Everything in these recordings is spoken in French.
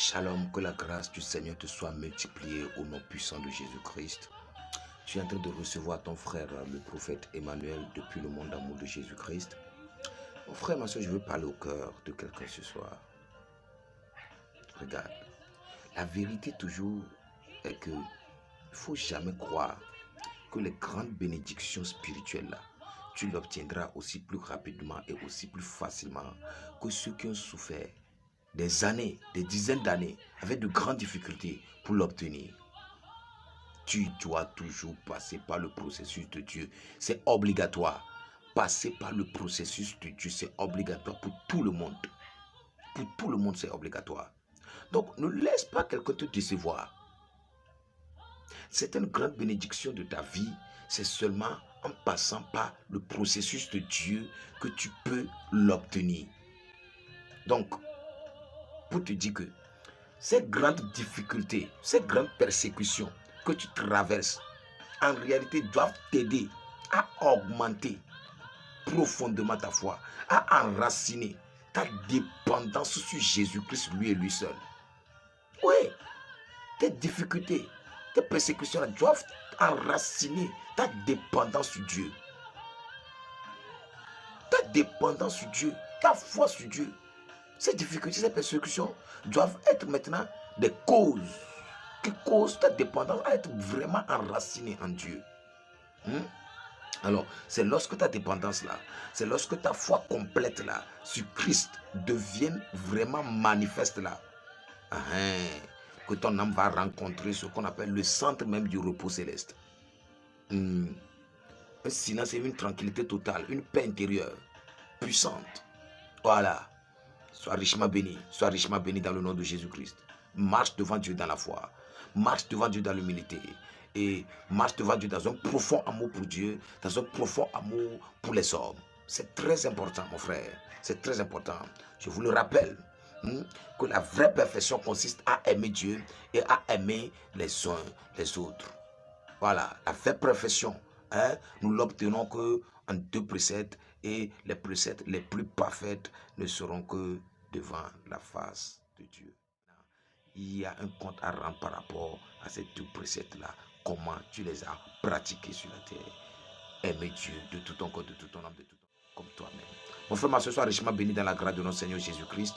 Shalom, que la grâce du Seigneur te soit multipliée au nom puissant de Jésus-Christ. Tu es en train de recevoir ton frère, le prophète Emmanuel, depuis le monde d'amour de Jésus-Christ. Mon frère, ma soeur, je veux parler au cœur de quelqu'un ce soir. Regarde, la vérité toujours est que il ne faut jamais croire que les grandes bénédictions spirituelles là, tu l'obtiendras aussi plus rapidement et aussi plus facilement que ceux qui ont souffert des années, des dizaines d'années, avec de grandes difficultés pour l'obtenir. Tu dois toujours passer par le processus de Dieu. C'est obligatoire. Passer par le processus de Dieu, c'est obligatoire pour tout le monde. Pour tout le monde, c'est obligatoire. Donc, ne laisse pas quelqu'un te décevoir. C'est une grande bénédiction de ta vie. C'est seulement en passant par le processus de Dieu que tu peux l'obtenir. Donc, pour te dire que ces grandes difficultés, ces grandes persécutions que tu traverses, en réalité doivent t'aider à augmenter profondément ta foi, à enraciner ta dépendance sur Jésus-Christ, lui et lui seul. Oui, tes difficultés, tes persécutions doivent enraciner ta dépendance sur Dieu. Ta dépendance sur Dieu, ta foi sur Dieu. Ces difficultés, ces persécutions doivent être maintenant des causes qui causent ta dépendance à être vraiment enracinée en Dieu. Alors, c'est lorsque ta dépendance là, c'est lorsque ta foi complète là, sur Christ devienne vraiment manifeste là, que ton âme va rencontrer ce qu'on appelle le centre même du repos céleste. Un silence et une tranquillité totale, une paix intérieure, puissante. Voilà. Sois richement béni dans le nom de Jésus-Christ. Marche devant Dieu dans la foi. Marche devant Dieu dans l'humilité. Et marche devant Dieu dans un profond amour pour Dieu, dans un profond amour pour les hommes. C'est très important, mon frère. C'est très important. Je vous le rappelle, que la vraie perfection consiste à aimer Dieu et à aimer les uns les autres. Voilà, la vraie perfection, nous l'obtenons que en 2 préceptes, et les préceptes les plus parfaits ne seront que devant la face de Dieu. Il y a un compte à rendre par rapport à ces 2 préceptes-là. Comment tu les as pratiqués sur la terre. Aimer Dieu de tout ton corps, de tout ton âme, de tout ton comme toi-même. Mon frère, ma soeur, sois richement béni dans la grâce de notre Seigneur Jésus-Christ.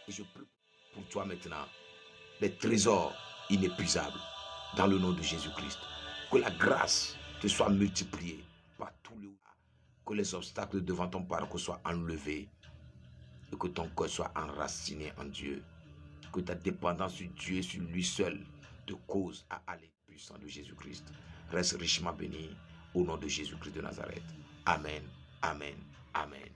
Et je prie pour toi maintenant des trésors inépuisables dans le nom de Jésus-Christ. Que la grâce te soit multipliée par tous les... Que les obstacles devant ton parcours soient enlevés. Et que ton cœur soit enraciné en Dieu. Que ta dépendance sur Dieu et sur lui seul te cause à aller puissant de Jésus-Christ. Reste richement béni au nom de Jésus-Christ de Nazareth. Amen, amen, amen.